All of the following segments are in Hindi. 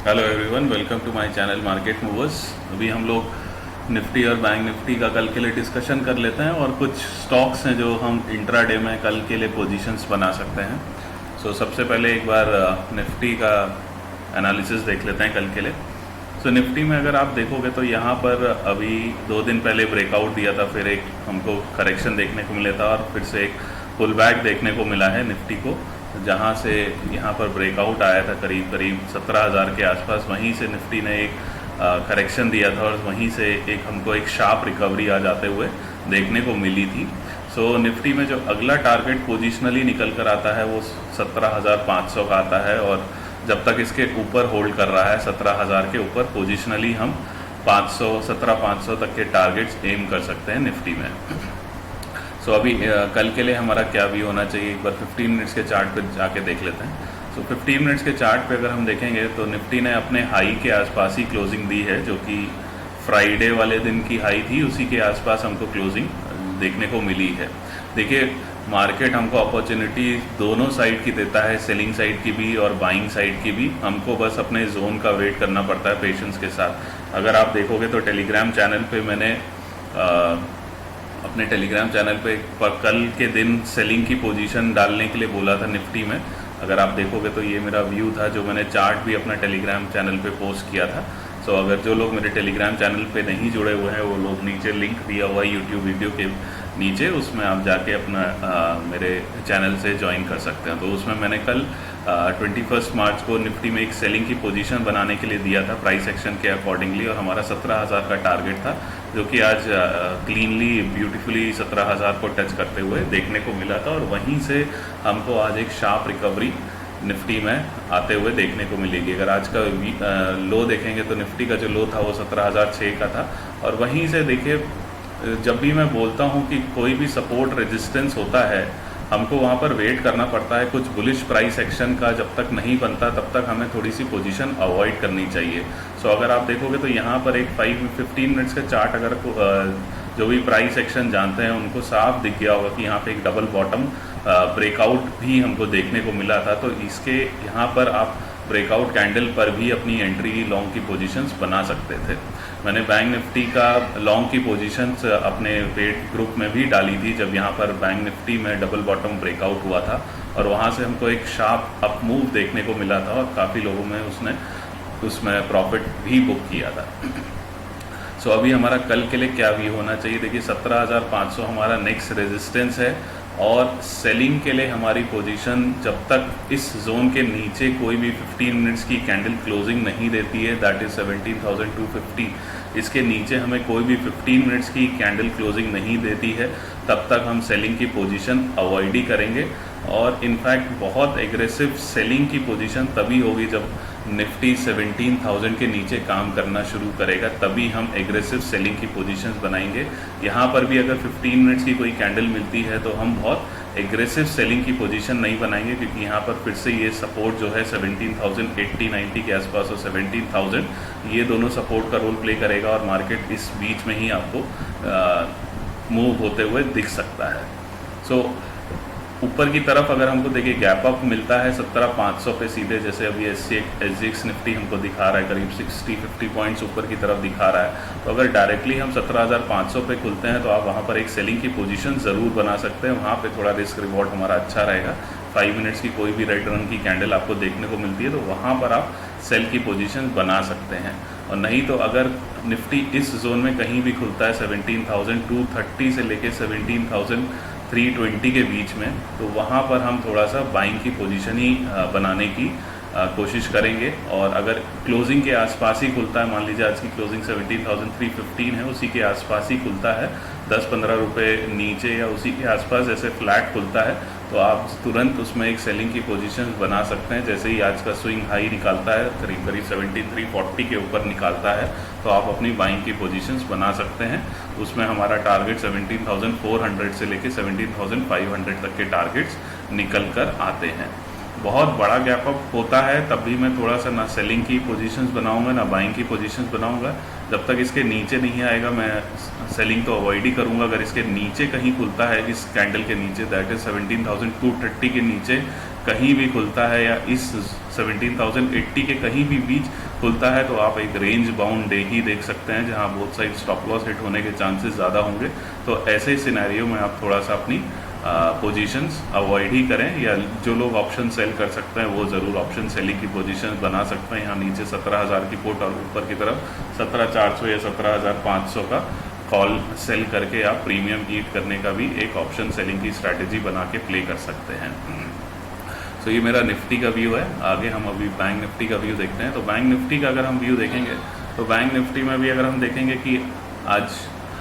Hello everyone, welcome to my channel market movers. अभी हम लोग निफ्टी और बैंक निफ्टी का कल के लिए डिस्कशन कर लेते हैं और कुछ स्टॉक्स हैं जो हम इंट्राडे में कल के लिए पोजीशंस बना सकते हैं। सबसे पहले एक बार निफ्टी का एनालिसिस देख लेते हैं कल के लिए। निफ्टी में अगर आप देखोगे तो यहाँ पर अभी 2 दिन पहले ब्रेकआउट दिया था, फिर एक हमको करेक्शन देखने को मिला था और फिर से एक पुल बैक देखने को मिला है निफ्टी को, जहाँ से यहाँ पर ब्रेकआउट आया था करीब 17,000 के आसपास। वहीं से निफ्टी ने एक करेक्शन दिया था और वहीं से हमको एक शार्प रिकवरी आ जाते हुए देखने को मिली थी। निफ्टी में जो अगला टारगेट पोजिशनली निकल कर आता है वो 17,500 का आता है, और जब तक इसके ऊपर होल्ड कर रहा है 17,000 के ऊपर, पोजिशनली हम 17,500 तक के टारगेट्स एम कर सकते हैं निफ्टी में। अभी कल के लिए हमारा क्या भी होना चाहिए, एक बार 15 मिनट्स के चार्ट पे जाके देख लेते हैं। 15 मिनट्स के चार्ट पे अगर हम देखेंगे तो निफ्टी ने अपने हाई के आसपास ही क्लोजिंग दी है, जो कि फ्राइडे वाले दिन की हाई थी, उसी के आसपास हमको क्लोजिंग देखने को मिली है। देखिए, मार्केट हमको अपॉर्चुनिटी दोनों साइड की देता है, सेलिंग साइड की भी और बाइंग साइड की भी। हमको बस अपने जोन का वेट करना पड़ता है पेशेंस के साथ। अगर आप देखोगे तो टेलीग्राम चैनल पे मैंने अपने टेलीग्राम चैनल पे कल के दिन सेलिंग की पोजीशन डालने के लिए बोला था निफ्टी में। अगर आप देखोगे तो ये मेरा व्यू था, जो मैंने चार्ट भी अपना टेलीग्राम चैनल पे पोस्ट किया था। अगर जो लोग मेरे टेलीग्राम चैनल पे नहीं जुड़े हुए हैं, वो लोग नीचे लिंक दिया हुआ है यूट्यूब वीडियो के नीचे, उसमें आप जाके अपना मेरे चैनल से ज्वाइन कर सकते हैं। तो उसमें मैंने कल 21 मार्च को निफ्टी में एक सेलिंग की पोजीशन बनाने के लिए दिया था प्राइस एक्शन के अकॉर्डिंगली, और हमारा 17,000 का टारगेट था, जो कि आज क्लीनली ब्यूटीफुली 17,000 को टच करते हुए देखने को मिला था। और वहीं से हमको आज एक शार्प रिकवरी निफ्टी में आते हुए देखने को मिलेगी। अगर आज का लो देखेंगे तो निफ्टी का जो लो था वो 17,006 का था। और वहीं से देखिए, जब भी मैं बोलता हूँ कि कोई भी सपोर्ट रेजिस्टेंस होता है, हमको वहाँ पर वेट करना पड़ता है। कुछ बुलिश प्राइस एक्शन का जब तक नहीं बनता तब तक हमें थोड़ी सी पोजीशन अवॉइड करनी चाहिए। अगर आप देखोगे तो यहाँ पर एक 15 मिनट्स का चार्ट, अगर जो भी प्राइस एक्शन जानते हैं उनको साफ दिख गया होगा कि यहाँ पे एक डबल बॉटम ब्रेकआउट भी हमको देखने को मिला था। तो इसके यहाँ पर आप ब्रेकआउट कैंडल पर भी अपनी एंट्री लॉन्ग की पोजीशंस बना सकते थे। मैंने बैंक निफ्टी का लॉन्ग की पोजीशंस अपने पेड ग्रुप में भी डाली थी, जब यहाँ पर बैंक निफ्टी में डबल बॉटम ब्रेकआउट हुआ था, और वहाँ से हमको एक शार्प अप मूव देखने को मिला था और काफ़ी लोगों में उसमें प्रॉफिट भी बुक किया था। अभी हमारा कल के लिए क्या भी होना चाहिए, देखिए 17,500 हमारा नेक्स्ट रेजिस्टेंस है, और सेलिंग के लिए हमारी पोजीशन जब तक इस जोन के नीचे कोई भी 15 मिनट्स की कैंडल क्लोजिंग नहीं देती है, दैट इज़ 17,250, इसके नीचे हमें कोई भी 15 मिनट्स की कैंडल क्लोजिंग नहीं देती है, तब तक हम सेलिंग की पोजीशन अवॉइड ही करेंगे। और इनफैक्ट बहुत एग्रेसिव सेलिंग की पोजीशन तभी होगी जब निफ्टी 17,000 के नीचे काम करना शुरू करेगा, तभी हम एग्रेसिव सेलिंग की पोजीशंस बनाएंगे। यहाँ पर भी अगर 15 मिनट्स की कोई कैंडल मिलती है तो हम बहुत एग्रेसिव सेलिंग की पोजीशन नहीं बनाएंगे, क्योंकि यहाँ पर फिर से ये सपोर्ट जो है 17,080-90 के आसपास और 17,000, ये दोनों सपोर्ट का रोल प्ले करेगा, और मार्केट इस बीच में ही आपको मूव होते हुए दिख सकता है। ऊपर की तरफ अगर हमको देखिए गैप अप मिलता है 17,500 पे सीधे, जैसे अभी SGX निफ्टी हमको दिखा रहा है करीब 60-50 पॉइंट्स ऊपर की तरफ दिखा रहा है। तो अगर डायरेक्टली हम 17,500 पे खुलते हैं तो आप वहाँ पर एक सेलिंग की पोजीशन ज़रूर बना सकते हैं। वहाँ पे थोड़ा रिस्क रिवॉर्ड हमारा अच्छा रहेगा। 5 मिनट्स की कोई भी रेड रन की कैंडल आपको देखने को मिलती है तो वहाँ पर आप सेल की पोजीशन बना सकते हैं। और नहीं तो अगर निफ्टी इस जोन में कहीं भी खुलता है 17,230 से लेके 17,320 के बीच में, तो वहाँ पर हम थोड़ा सा बाइंग की पोजीशन ही बनाने की कोशिश करेंगे। और अगर क्लोजिंग के आसपास ही खुलता है, मान लीजिए आज की क्लोजिंग 17,315 है, उसी के आसपास ही खुलता है, 10-15 रुपये नीचे या उसी के आसपास जैसे फ्लैट खुलता है, तो आप तुरंत उसमें एक सेलिंग की पोजीशन बना सकते हैं। जैसे ही आज का स्विंग हाई निकालता है, करीब 17,340 के ऊपर निकालता है, तो आप अपनी बाइंग की पोजीशंस बना सकते हैं। उसमें हमारा टारगेट 17,400 से लेके 17,500 तक के टारगेट्स निकल कर आते हैं। बहुत बड़ा गैप अप होता है तब भी मैं थोड़ा सा ना सेलिंग की पोजीशंस बनाऊंगा ना बाइंग की पोजीशंस बनाऊंगा। जब तक इसके नीचे नहीं आएगा मैं सेलिंग तो अवॉइड ही करूंगा। अगर इसके नीचे कहीं खुलता है, इस कैंडल के नीचे, दैट इज 17,230 के नीचे कहीं भी खुलता है, या इस 17,080 के कहीं भी बीच खुलता है तो आप एक रेंज बाउंड डे ही देख सकते हैं, जहां both side stop loss hit होने के चांसेस ज़्यादा होंगे। तो ऐसे सिनेरियो में आप थोड़ा सा अपनी पोजीशंस अवॉइड ही करें, या जो लोग ऑप्शन सेल कर सकते हैं वो ज़रूर ऑप्शन सेलिंग की पोजीशंस बना सकते हैं। यहाँ नीचे 17,000 की पुट और ऊपर की तरफ 17,400 या 17,500 का कॉल सेल करके आप प्रीमियम ईट करने का भी एक ऑप्शन सेलिंग की स्ट्रैटेजी बना के प्ले कर सकते हैं। तो ये मेरा निफ्टी का व्यू है। आगे हम अभी बैंक निफ्टी का व्यू देखते हैं। तो बैंक निफ्टी का अगर हम व्यू देखेंगे तो बैंक निफ्टी में भी अगर हम देखेंगे कि आज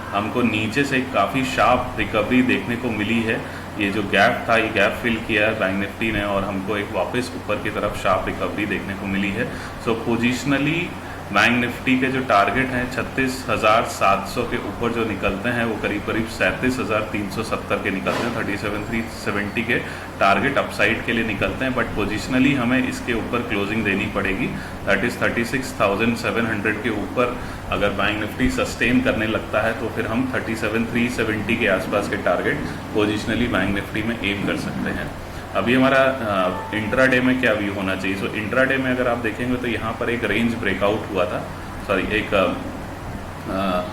हमको नीचे से काफ़ी शार्प रिकवरी देखने को मिली है। ये जो गैप था, ये गैप फिल किया है बैंक निफ्टी ने और हमको एक वापस ऊपर की तरफ शार्प रिकवरी देखने को मिली है। सो पोजिशनली बैंक निफ्टी के जो टारगेट हैं 36,700 के ऊपर जो निकलते हैं वो करीब करीब 37,370 के निकलते हैं। 37,370 के टारगेट अपसाइड के लिए निकलते हैं, बट पोजिशनली हमें इसके ऊपर क्लोजिंग देनी पड़ेगी। दैट इज़ 36,700 के ऊपर अगर बैंक निफ्टी सस्टेन करने लगता है तो फिर हम 37,370 के आसपास के टारगेट पोजिशनली बैंक निफ्टी में एम कर सकते हैं। अभी हमारा इंट्राडे में क्या व्यू होना चाहिए? सो इंट्राडे में अगर आप देखेंगे तो यहाँ पर एक रेंज ब्रेकआउट हुआ था,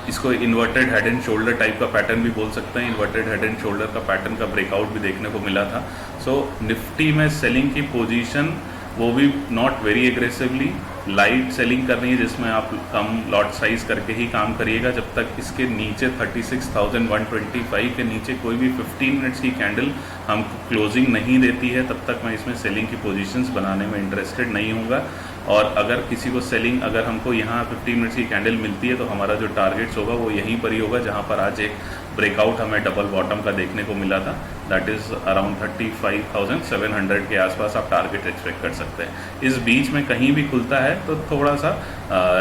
इसको inverted head and shoulder type का पैटर्न भी बोल सकते हैं। इन्वर्टेड हेड एंड शोल्डर का पैटर्न का ब्रेकआउट भी देखने को मिला था। सो निफ्टी में सेलिंग की पोजीशन वो भी not very aggressively light selling करनी है, जिसमें आप कम लॉट साइज करके ही काम करिएगा। जब तक इसके नीचे 36,125 के नीचे कोई भी 15 मिनट्स की कैंडल हमको क्लोजिंग नहीं देती है, तब तक मैं इसमें सेलिंग की पोजीशंस बनाने में इंटरेस्टेड नहीं हूँगा। और अगर किसी को सेलिंग, अगर हमको यहाँ 15 मिनट्स की कैंडल मिलती है तो हमारा जो टारगेट्स होगा वो यहीं पर ही होगा जहाँ पर आज एक ब्रेकआउट हमें डबल बॉटम का देखने को मिला था। दैट इज़ अराउंड 35,700 के आसपास आप टारगेट एक्सपेक्ट कर सकते हैं। इस बीच में कहीं भी खुलता है तो थोड़ा सा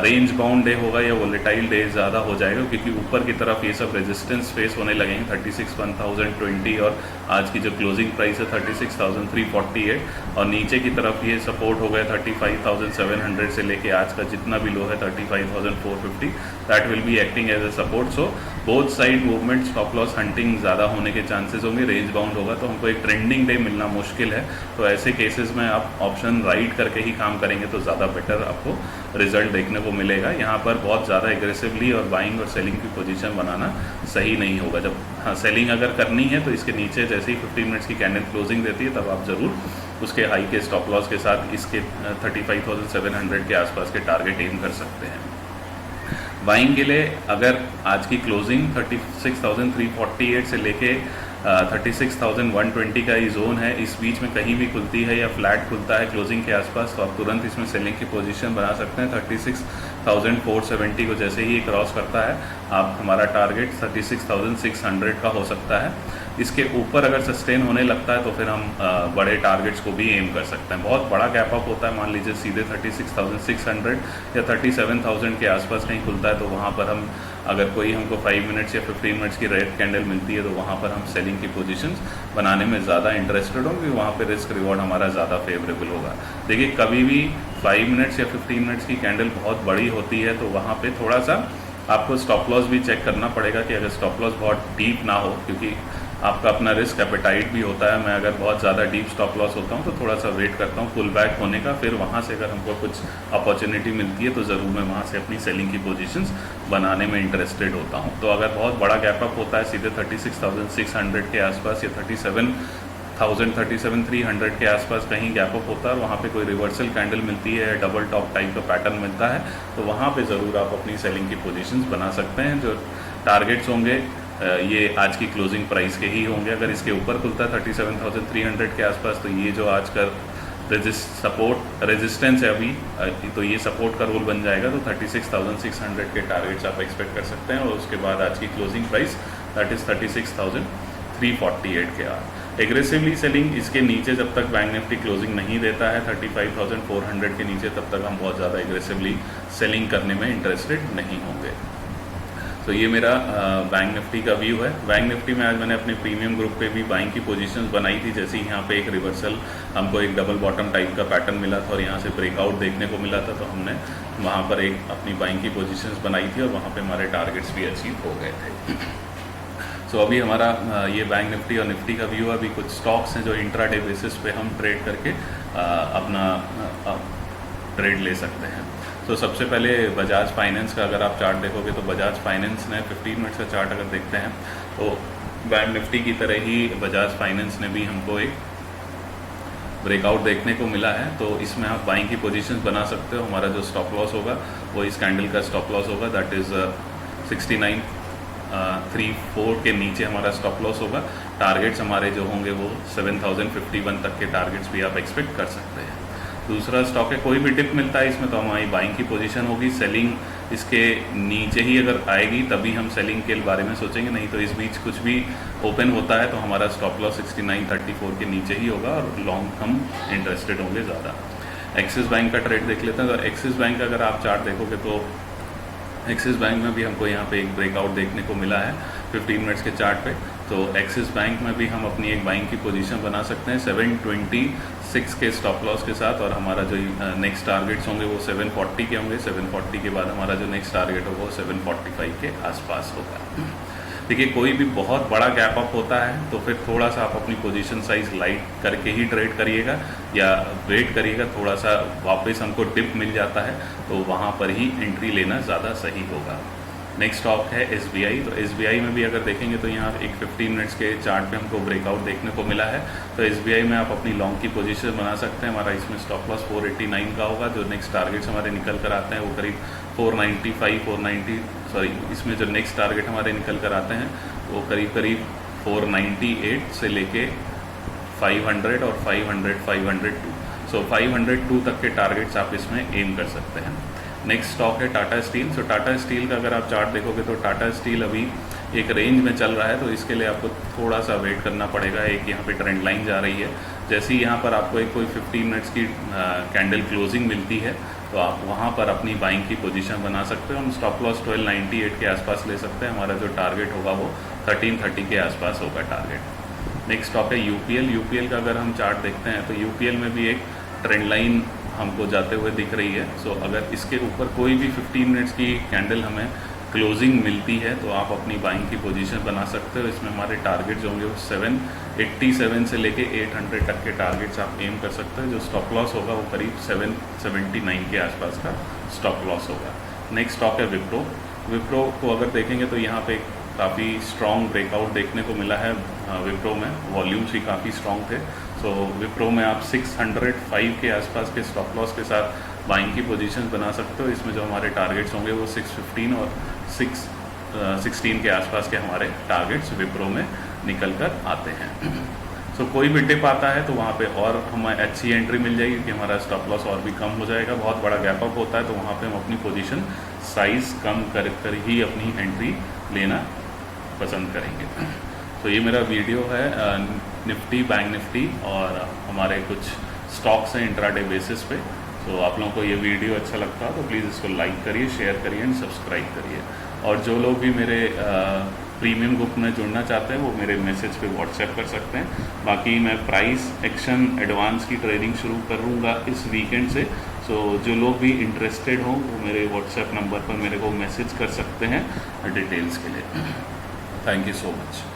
रेंज बाउंड डे होगा या वोलेटाइल डे ज़्यादा हो जाएगा, क्योंकि ऊपर की तरफ ये सब रेजिस्टेंस फेस होने लगेंगे। 36,1,020 और आज की जो क्लोजिंग प्राइस है 36,348 और नीचे की तरफ ये सपोर्ट हो गया 35,700 से लेके आज का जितना भी लो है 35,450। That will be acting as a support. So both side movement stop loss hunting ज़्यादा होने के चांसेस होंगे। रेंज बाउंड होगा तो हमको एक ट्रेंडिंग डे मिलना मुश्किल है। तो ऐसे केसेस में आप ऑप्शन राइट करके ही काम करेंगे तो ज़्यादा बेटर आपको रिजल्ट देखने को मिलेगा। यहाँ पर बहुत ज़्यादा एग्रेसिवली और बाइंग और सेलिंग की पोजीशन बनाना सही नहीं होगा। जब सेलिंग अगर करनी है तो इसके नीचे जैसे ही 15 मिनट्स की कैंडल क्लोजिंग देती है तब आप ज़रूर उसके हाई के स्टॉप लॉस के साथ इसके 35,700 के आसपास के टारगेट एम कर सकते हैं। बाइंग के लिए अगर आज की क्लोजिंग 36,348 से लेके 36,120 का ही जोन है, इस बीच में कहीं भी खुलती है या फ्लैट खुलता है क्लोजिंग के आसपास तो आप तुरंत इसमें सेलिंग की पोजीशन बना सकते हैं। 36,470 को जैसे ही क्रॉस करता है आप हमारा टारगेट 36,600 का हो सकता है। इसके ऊपर अगर सस्टेन होने लगता है तो फिर हम बड़े टारगेट्स को भी एम कर सकते हैं। बहुत बड़ा गैप अप होता है, मान लीजिए सीधे 36,600 या 37,000 के आसपास कहीं खुलता है तो वहाँ पर हम अगर कोई हमको 5 मिनट्स या 15 मिनट्स की रेड कैंडल मिलती है तो वहाँ पर हम सेलिंग की पोजीशंस बनाने में ज़्यादा इंटरेस्टेड होंगे, वहाँ पे रिस्क रिवॉर्ड हमारा ज़्यादा फेवरेबल होगा। देखिए कभी भी 5 मिनट्स या 15 मिनट्स की कैंडल बहुत बड़ी होती है तो वहाँ पे थोड़ा सा आपको स्टॉप लॉस भी चेक करना पड़ेगा कि अगर स्टॉप लॉस बहुत डीप ना हो, क्योंकि आपका अपना रिस्क एपेटाइट भी होता है। मैं अगर बहुत ज़्यादा डीप स्टॉप लॉस होता हूँ तो थोड़ा सा वेट करता हूँ पुल बैक होने का, फिर वहाँ से अगर हमको कुछ अपॉर्चुनिटी मिलती है तो ज़रूर मैं वहाँ से अपनी सेलिंग की पोजीशंस बनाने में इंटरेस्टेड होता हूँ। तो अगर बहुत बड़ा गैप अप होता है सीधे 36,600 के आसपास या 37,300 के आसपास कहीं गैप अप होता है और वहाँ पे कोई रिवर्सल कैंडल मिलती है, डबल टॉप टाइप का पैटर्न मिलता है तो वहाँ पे ज़रूर आप अपनी सेलिंग की पोजीशंस बना सकते हैं। जो टारगेट्स होंगे ये आज की क्लोजिंग प्राइस के ही होंगे। अगर इसके ऊपर खुलता है 37,300 के आसपास तो ये जो आज का रेजिस्टेंस है अभी तो ये सपोर्ट का रोल बन जाएगा। तो 36,600 के टारगेट्स आप एक्सपेक्ट कर सकते हैं और उसके बाद आज की क्लोजिंग प्राइस दैट इज़ 36,348 के आर। एग्रेसिवली सेलिंग इसके नीचे जब तक बैंक निफ्टी क्लोजिंग नहीं देता है 35,400 के नीचे तब तक हम बहुत ज़्यादा एग्रेसिवली सेलिंग करने में इंटरेस्टेड नहीं होंगे। तो ये मेरा बैंक निफ्टी का व्यू है। बैंक निफ्टी में आज मैंने अपने प्रीमियम ग्रुप पे भी बाइंग की पोजीशंस बनाई थी। जैसे ही यहाँ पे एक रिवर्सल हमको एक डबल बॉटम टाइप का पैटर्न मिला था और यहाँ से ब्रेकआउट देखने को मिला था तो हमने वहाँ पर एक अपनी बाइंग की पोजीशंस बनाई थी और वहाँ पे हमारे टारगेट्स भी अचीव हो गए थे। सो अभी हमारा ये बैंक निफ्टी और निफ्टी का व्यू है। अभी कुछ स्टॉक्स हैं जो इंट्राडे बेसिस पे हम ट्रेड करके अपना ट्रेड ले सकते हैं। तो सबसे पहले बजाज फाइनेंस का अगर आप चार्ट देखोगे तो बजाज फाइनेंस ने 15 मिनट्स का चार्ट अगर देखते हैं तो बैंक निफ्टी की तरह ही बजाज फाइनेंस ने भी हमको एक ब्रेकआउट देखने को मिला है। तो इसमें आप बाइंग की पोजीशंस बना सकते हो। हमारा जो स्टॉप लॉस होगा वो इस कैंडल का स्टॉप लॉस होगा, दैट इज़ 6934 के नीचे हमारा स्टॉप लॉस होगा। टारगेट्स हमारे जो होंगे वो 7051 तक के टारगेट्स भी आप एक्सपेक्ट कर सकते हैं। दूसरा स्टॉक है, कोई भी डिप मिलता है इसमें तो हमारी बाइंग की पोजीशन होगी। सेलिंग इसके नीचे ही अगर आएगी तभी हम सेलिंग के बारे में सोचेंगे, नहीं तो इस बीच कुछ भी ओपन होता है तो हमारा स्टॉप लॉस 6934 के नीचे ही होगा और लॉन्ग हम इंटरेस्टेड होंगे ज़्यादा। एक्सिस बैंक का ट्रेड देख लेते हैं। तो एक्सिस बैंक का अगर आप चार्ट देखोगे तो एक्सिस बैंक में भी हमको यहाँ पे एक ब्रेकआउट देखने को मिला है 15 मिनट्स के चार्ट पे। तो एक्सिस बैंक में भी हम अपनी एक बाइंग की पोजीशन बना सकते हैं 726 के स्टॉप लॉस के साथ, और हमारा जो नेक्स्ट टारगेट्स होंगे वो 740 के होंगे। 740 के बाद हमारा जो नेक्स्ट टारगेट होगा वो 745 के आसपास होगा। देखिए, कोई भी बहुत बड़ा गैप अप होता है तो फिर थोड़ा सा आप अपनी पोजीशन साइज लाइट करके ही ट्रेड करिएगा या वेट करिएगा, थोड़ा सा वापस हमको डिप मिल जाता है तो वहाँ पर ही एंट्री लेना ज़्यादा सही होगा। नेक्स्ट स्टॉक है SBI। तो SBI में भी अगर देखेंगे तो यहाँ एक 15 मिनट्स के चार्ट पे हमको ब्रेकआउट देखने को मिला है। तो SBI में आप अपनी लॉन्ग की पोजीशन बना सकते हैं। हमारा इसमें स्टॉप लॉस 489 का होगा। जो नेक्स्ट टारगेट्स हमारे निकल कर आते हैं वो करीब 490 इसमें जो नेक्स्ट टारगेट हमारे निकल कर आते हैं वो करीब 498 से लेके 500 और 502। सो 502 तक के टारगेट्स आप इसमें एम कर सकते हैं। नेक्स्ट स्टॉक है टाटा स्टील। सो टाटा स्टील का अगर आप चार्ट देखोगे तो टाटा स्टील अभी एक रेंज में चल रहा है, तो इसके लिए आपको थोड़ा सा वेट करना पड़ेगा। एक यहाँ पे ट्रेंड लाइन जा रही है, जैसे ही यहाँ पर आपको एक कोई 15 मिनट्स की कैंडल क्लोजिंग मिलती है तो आप वहाँ पर अपनी बाइंग की पोजीशन बना सकते हो। हम स्टॉप लॉस 1298 के आसपास ले सकते हैं। हमारा जो टारगेट होगा वो 1330 के आसपास होगा टारगेट। नेक्स्ट स्टॉक है यूपीएल का अगर हम चार्ट देखते हैं तो यूपीएल में भी एक ट्रेंड लाइन हमको जाते हुए दिख रही है। सो अगर इसके ऊपर कोई भी 15 मिनट्स की कैंडल हमें क्लोजिंग मिलती है तो आप अपनी बाइंग की पोजीशन बना सकते हो। इसमें हमारे टारगेट्स होंगे वो 787 से लेके 800 तक के टारगेट्स आप एम कर सकते हैं। जो स्टॉप लॉस होगा वो करीब 779 के आसपास का स्टॉप लॉस होगा। नेक्स्ट स्टॉक है विप्रो को अगर देखेंगे तो यहाँ पे काफ़ी स्ट्रॉन्ग ब्रेकआउट देखने को मिला है। विप्रो में वॉल्यूम्स भी काफ़ी स्ट्रॉन्ग थे। सो विप्रो में आप 605 के आसपास के स्टॉप लॉस के साथ बाइंग की पोजीशन बना सकते हो। इसमें जो हमारे टारगेट्स होंगे वो 615 और 616 के आसपास के हमारे टारगेट्स विप्रो में निकल कर आते हैं। सो कोई भी डिप आता है तो वहाँ पे और हमें अच्छी एंट्री मिल जाएगी क्योंकि हमारा स्टॉप लॉस और भी कम हो जाएगा। बहुत बड़ा गैप अप होता है तो वहाँ पे हम अपनी पोजीशन साइज़ कम कर ही अपनी एंट्री लेना पसंद करेंगे। तो ये मेरा वीडियो है निफ्टी, बैंक निफ्टी और हमारे कुछ स्टॉक्स हैं इंट्राडे बेसिस पे। तो आप लोगों को ये वीडियो अच्छा लगता है तो प्लीज़ इसको लाइक करिए, शेयर करिए एंड सब्सक्राइब करिए। और जो लोग भी मेरे प्रीमियम ग्रुप में जुड़ना चाहते हैं वो मेरे मैसेज पे व्हाट्सएप कर सकते हैं। बाकी मैं प्राइस एक्शन एडवांस की ट्रेडिंग शुरू करूँगा इस वीकेंड से। सो जो लोग भी इंटरेस्टेड हों वो मेरे व्हाट्सएप नंबर पर मेरे को मैसेज कर सकते हैं डिटेल्स के लिए। Thank you so much.